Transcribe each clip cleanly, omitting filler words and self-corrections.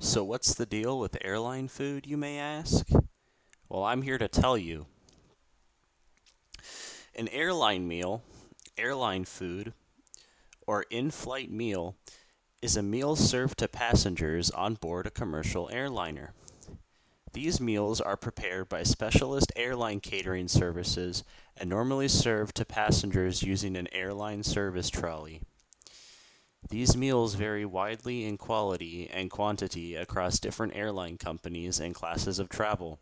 So what's the deal with airline food, you may ask? Well, I'm here to tell you. An airline meal, airline food, or in-flight meal is a meal served to passengers on board a commercial airliner. These meals are prepared by specialist airline catering services and normally served to passengers using an airline service trolley. These meals vary widely in quality and quantity across different airline companies and classes of travel.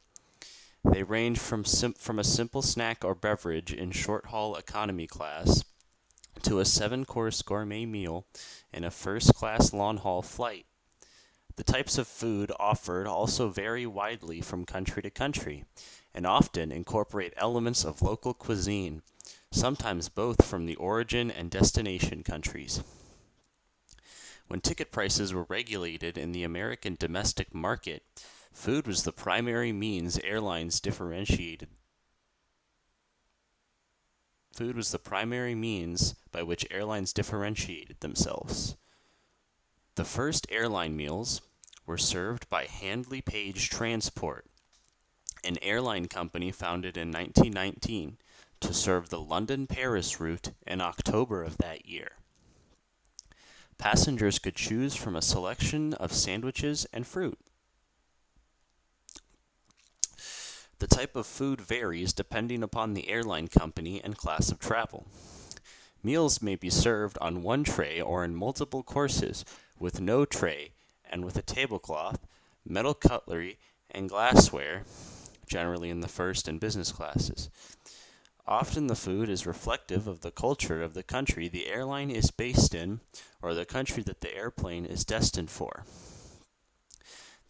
They range from a simple snack or beverage in short-haul economy class to a 7-course gourmet meal in a first-class long-haul flight. The types of food offered also vary widely from country to country and often incorporate elements of local cuisine, sometimes both from the origin and destination countries. When ticket prices were regulated in the American domestic market, food was the primary means airlines differentiated. Food was the primary means by which airlines differentiated themselves. The first airline meals were served by Handley Page Transport, an airline company founded in 1919 to serve the London-Paris route in October of that year. Passengers could choose from a selection of sandwiches and fruit. The type of food varies depending upon the airline company and class of travel. Meals may be served on one tray or in multiple courses with no tray and with a tablecloth, metal cutlery, and glassware, generally in the first and business classes. Often the food is reflective of the culture of the country the airline is based in or the country that the airplane is destined for.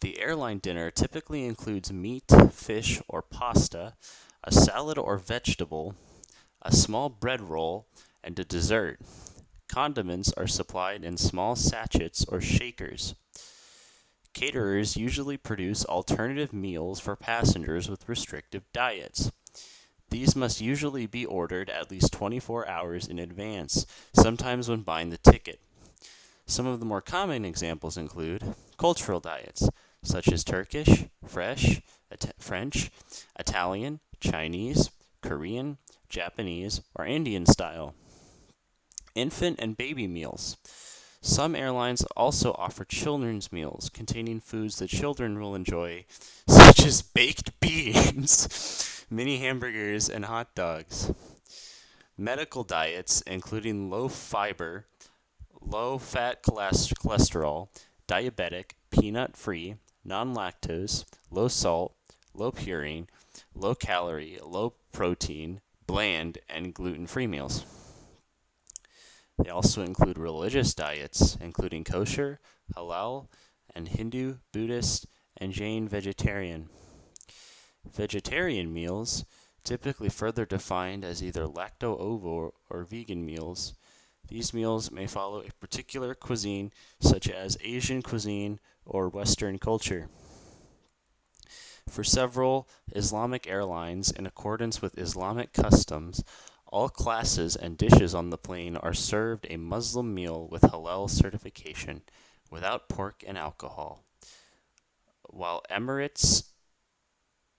The airline dinner typically includes meat, fish, or pasta, a salad or vegetable, a small bread roll, and a dessert. Condiments are supplied in small sachets or shakers. Caterers usually produce alternative meals for passengers with restrictive diets. These must usually be ordered at least 24 hours in advance, sometimes when buying the ticket. Some of the more common examples include cultural diets, such as Turkish, French, Italian, Chinese, Korean, Japanese, or Indian style. Infant and baby meals. Some airlines also offer children's meals containing foods that children will enjoy, such as baked beans, mini hamburgers, and hot dogs. Medical diets, including low fiber, low fat cholesterol, diabetic, peanut free, non lactose, low salt, low purine, low calorie, low protein, bland, and gluten free meals. They also include religious diets, including kosher, halal, and Hindu, Buddhist, and Jain vegetarian. Vegetarian meals, typically further defined as either lacto-ovo or vegan meals. These meals may follow a particular cuisine, such as Asian cuisine or Western culture. For several Islamic airlines, in accordance with Islamic customs, all classes and dishes on the plane are served a Muslim meal with halal certification, without pork and alcohol. While Emirates,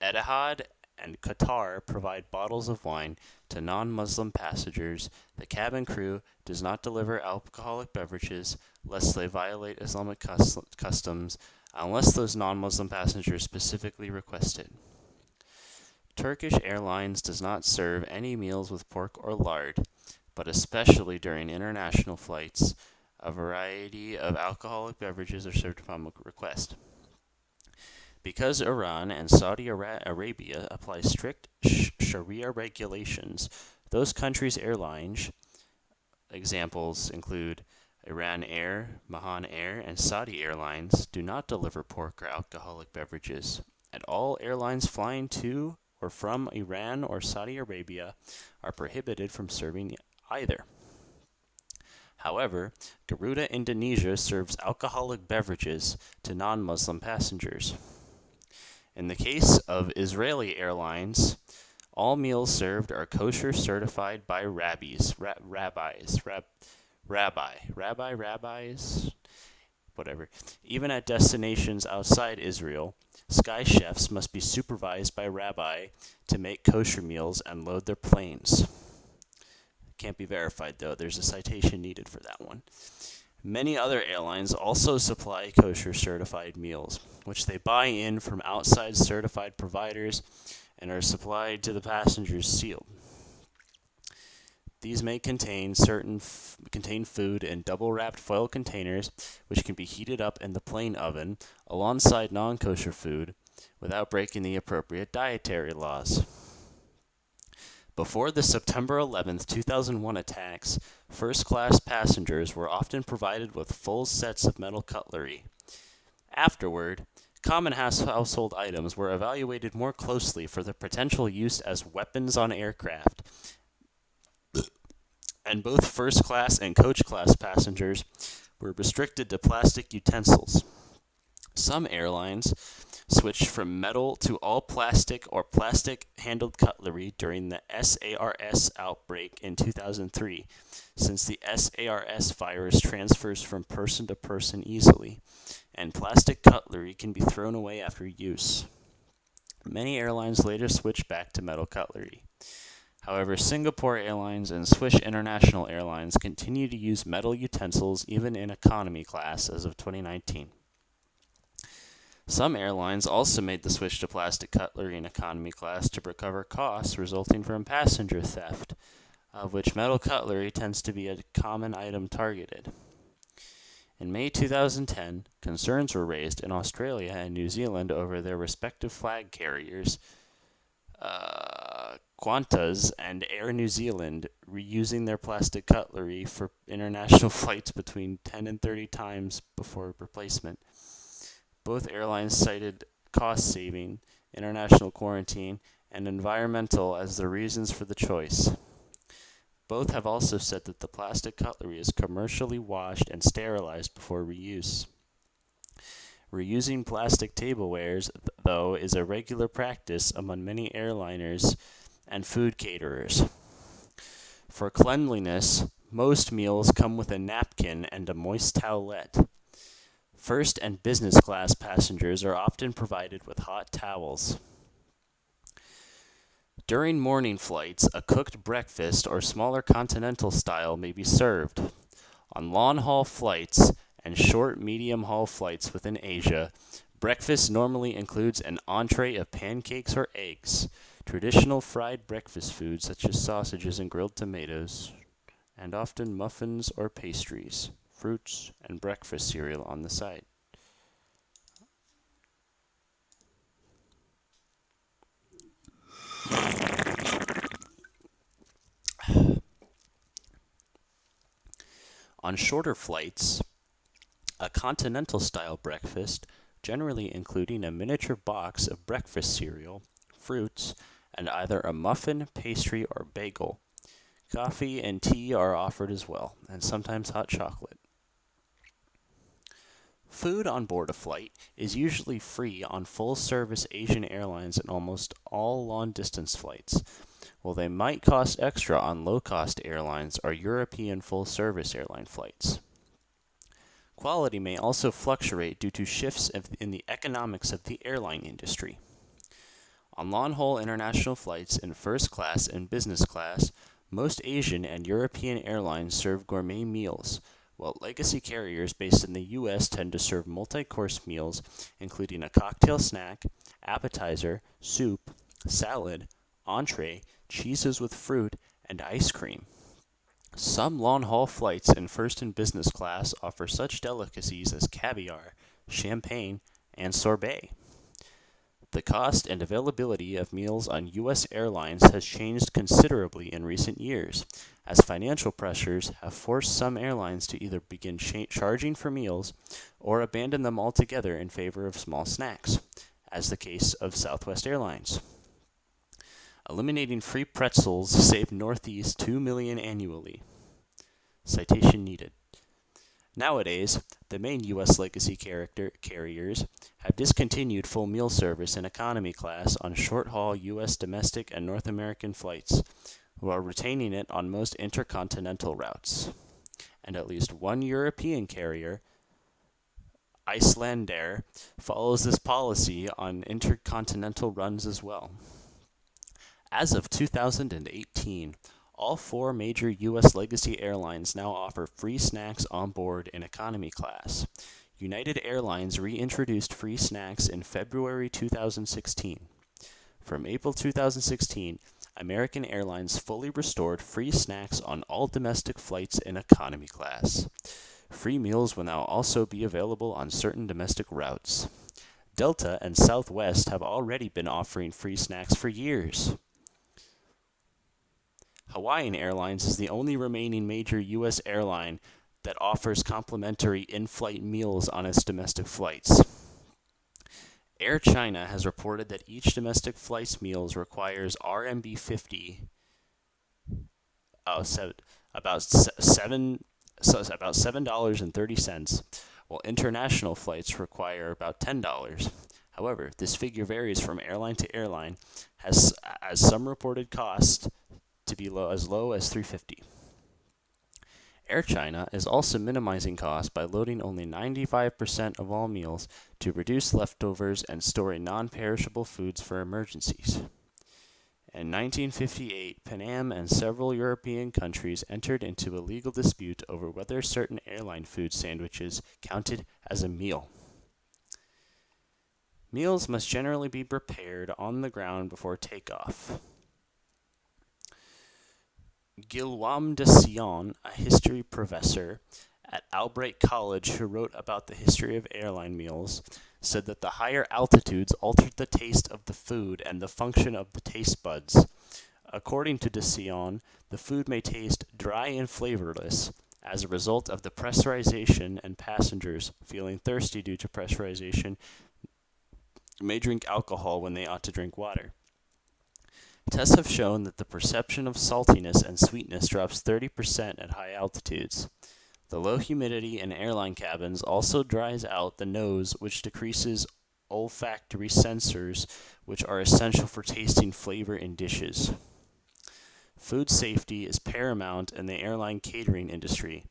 Etihad, and Qatar provide bottles of wine to non-Muslim passengers, the cabin crew does not deliver alcoholic beverages lest they violate Islamic customs unless those non-Muslim passengers specifically request it. Turkish Airlines does not serve any meals with pork or lard, but especially during international flights, a variety of alcoholic beverages are served upon request. Because Iran and Saudi Arabia apply strict Sharia regulations, those countries' airlines, examples include Iran Air, Mahan Air, and Saudi Airlines, do not deliver pork or alcoholic beverages. And all airlines flying to or from Iran or Saudi Arabia are prohibited from serving either. However, Garuda Indonesia serves alcoholic beverages to non-Muslim passengers. In the case of Israeli Airlines, all meals served are kosher certified by rabbis, whatever. Even at destinations outside Israel, sky chefs must be supervised by rabbi to make kosher meals and load their planes. Can't be verified, though. There's a citation needed for that one. Many other airlines also supply kosher certified meals, which they buy in from outside certified providers and are supplied to the passengers sealed. These may contain food in double-wrapped foil containers, which can be heated up in the plane oven alongside non-kosher food without breaking the appropriate dietary laws. Before the September 11, 2001 attacks, first-class passengers were often provided with full sets of metal cutlery. Afterward, common household items were evaluated more closely for their potential use as weapons on aircraft, and both first-class and coach-class passengers were restricted to plastic utensils. Some airlines switched from metal to all plastic or plastic-handled cutlery during the SARS outbreak in 2003, since the SARS virus transfers from person to person easily, and plastic cutlery can be thrown away after use. Many airlines later switched back to metal cutlery. However, Singapore Airlines and Swiss International Airlines continue to use metal utensils even in economy class as of 2019. Some airlines also made the switch to plastic cutlery in economy class to recover costs resulting from passenger theft, of which metal cutlery tends to be a common item targeted. In May 2010, concerns were raised in Australia and New Zealand over their respective flag carriers, Qantas and Air New Zealand, reusing their plastic cutlery for international flights between 10 and 30 times before replacement. Both airlines cited cost saving, international quarantine, and environmental as the reasons for the choice. Both have also said that the plastic cutlery is commercially washed and sterilized before reuse. Reusing plastic tablewares, though, is a regular practice among many airliners and food caterers. For cleanliness, most meals come with a napkin and a moist towelette. First and business class passengers are often provided with hot towels. During morning flights, a cooked breakfast or smaller continental style may be served. On long-haul flights and short medium-haul flights within Asia, breakfast normally includes an entree of pancakes or eggs, traditional fried breakfast foods such as sausages and grilled tomatoes, and often muffins or pastries, fruits, and breakfast cereal on the side. On shorter flights, a continental-style breakfast, generally including a miniature box of breakfast cereal, fruits, and either a muffin, pastry, or bagel. Coffee and tea are offered as well, and sometimes hot chocolate. Food on board a flight is usually free on full-service Asian airlines and almost all long-distance flights, while they might cost extra on low-cost airlines or European full-service airline flights. Quality may also fluctuate due to shifts in the economics of the airline industry. On long-haul international flights in first class and business class, most Asian and European airlines serve gourmet meals, while legacy carriers based in the U.S. tend to serve multi-course meals, including a cocktail snack, appetizer, soup, salad, entree, cheeses with fruit, and ice cream. Some long-haul flights in first and business class offer such delicacies as caviar, champagne, and sorbet. The cost and availability of meals on U.S. airlines has changed considerably in recent years, as financial pressures have forced some airlines to either begin charging for meals or abandon them altogether in favor of small snacks, as the case of Southwest Airlines. Eliminating free pretzels saved Northeast $2 million annually. Citation needed. Nowadays, the main U.S. legacy carriers have discontinued full meal service in economy class on short-haul U.S. domestic and North American flights, while retaining it on most intercontinental routes. And at least one European carrier Icelandair follows this policy on intercontinental runs as well. As of 2018, all four major U.S. legacy airlines now offer free snacks on board in economy class. United Airlines reintroduced free snacks in February 2016. From April 2016, American Airlines fully restored free snacks on all domestic flights in economy class. Free meals will now also be available on certain domestic routes. Delta and Southwest have already been offering free snacks for years. Hawaiian Airlines is the only remaining major U.S. airline that offers complimentary in-flight meals on its domestic flights. Air China has reported that each domestic flight's meals requires RMB 50, about $7.30, while international flights require about $10. However, this figure varies from airline to airline, as some reported cost to be as low as $3.50. Air China is also minimizing costs by loading only 95% of all meals to reduce leftovers and storing non-perishable foods for emergencies. In 1958, Pan Am and several European countries entered into a legal dispute over whether certain airline food sandwiches counted as a meal. Meals must generally be prepared on the ground before takeoff. Guillaume de Sion, a history professor at Albright College who wrote about the history of airline meals, said that the higher altitudes altered the taste of the food and the function of the taste buds. According to de Sion, the food may taste dry and flavorless as a result of the pressurization, and passengers, feeling thirsty due to pressurization, may drink alcohol when they ought to drink water. Tests have shown that the perception of saltiness and sweetness drops 30% at high altitudes. The low humidity in airline cabins also dries out the nose, which decreases olfactory sensors, which are essential for tasting flavor in dishes. Food safety is paramount in the airline catering industry.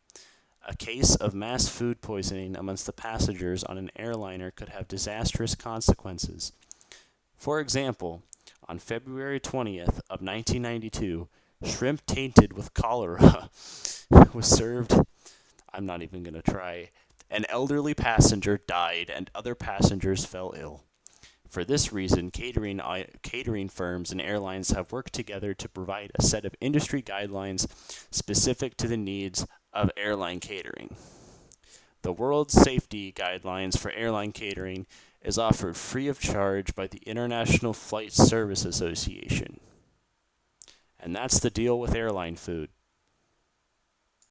A case of mass food poisoning amongst the passengers on an airliner could have disastrous consequences. For example, on February 20th of 1992, shrimp tainted with cholera was served. I'm not even going to try. An elderly passenger died and other passengers fell ill. For this reason, catering firms and airlines have worked together to provide a set of industry guidelines specific to the needs of airline catering. The World Safety Guidelines for Airline Catering is offered free of charge by the International Flight Service Association. And that's the deal with airline food.